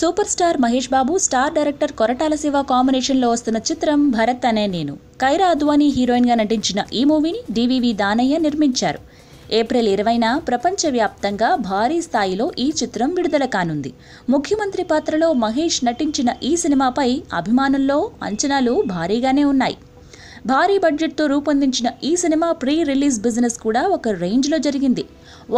Super star Mahesh Babu, star director Koratala Shiva కాంబినేషన్లో వస్తున్న చిత్రం భరత్ అనే నేను. కైరా అద్వానీ హీరోయిన్గా నటించిన ఈ మూవీని డివివి దానయ్య నిర్మించారు. ఏప్రిల్ 20న ప్రపంచవ్యాప్తంగా భారీ స్థాయిలో ఈ చిత్రం విడుదల కానుంది. ముఖ్యమంత్రి పాత్రలో మహేష్ నటించిన ఈ సినిమాపై అభిమానుల్లో అంచనాలు భారీగానే ఉన్నాయి. భారీ బడ్జెట్తో రూపొందించిన ఈ సినిమా ప్రీ రిలీజ్ బిజినెస్ కూడా ఒక రేంజ్లో జరిగింది.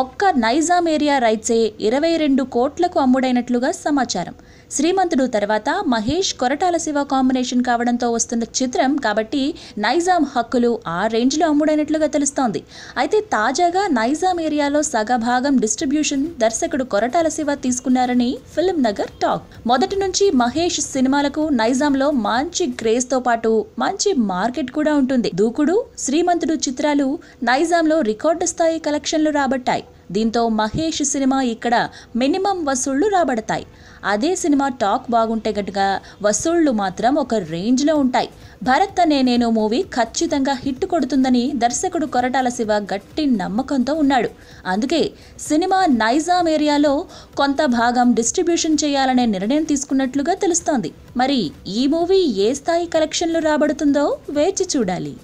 ఒక్క నైజాం ఏరియా రైట్సే 22 కోట్లకు అమ్ముడైనట్లుగా సమాచారం. శ్రీమంతుడు తర్వాత మహేష్ కొరటాల శివ కాంబినేషన్ కావడంతో వస్తున్న చిత్రం కాబట్టి నైజాం హక్కులు ఆ రేంజ్లో అమ్ముడైనట్లుగా తెలుస్తోంది. అయితే తాజాగా నైజాం ఏరియాలో సగభాగం డిస్ట్రిబ్యూషన్ దర్శకుడు కొరటాల శివ తీసుకున్నారని ఫిల్మ్ నగర్ టాక్. మొదటి నుంచి మహేష్ సినిమాలకు నైజాంలో మంచి క్రేజ్తో పాటు మంచి మార్కెట్ కూడా ఉంటుంది. దూకుడు, శ్రీమంతుడు చిత్రాలు నైజాంలో రికార్డు స్థాయి కలెక్షన్లు రాబట్టాయి. దీంతో మహేష్ సినిమా ఇక్కడ మినిమం వసూళ్లు రాబడతాయి. అదే సినిమా టాక్ బాగుంటే గట్టుగా వసూళ్లు మాత్రం ఒక రేంజ్లో ఉంటాయి. భరత్ అనే నేను మూవీ ఖచ్చితంగా హిట్ కొడుతుందని దర్శకుడు కొరటాల శివ గట్టి నమ్మకంతో ఉన్నాడు. అందుకే సినిమా నైజాం ఏరియాలో కొంత భాగం డిస్ట్రిబ్యూషన్ చేయాలనే నిర్ణయం తీసుకున్నట్లుగా తెలుస్తోంది. మరి ఈ మూవీ ఏ స్థాయి కలెక్షన్లు రాబడుతుందో వేచి చూడాలి.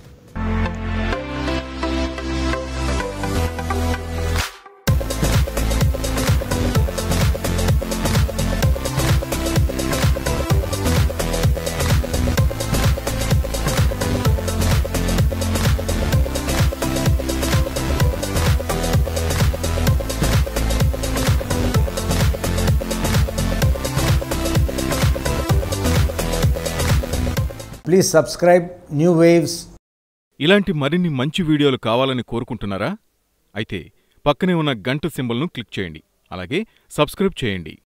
Please subscribe New Waves. ఇలాంటి మరిన్ని మంచి వీడియోలు కావాలని కోరుకుంటున్నారా? అయితే పక్కనే ఉన్న గంట సింబల్ను క్లిక్ చేయండి. అలాగే సబ్స్క్రైబ్ చేయండి.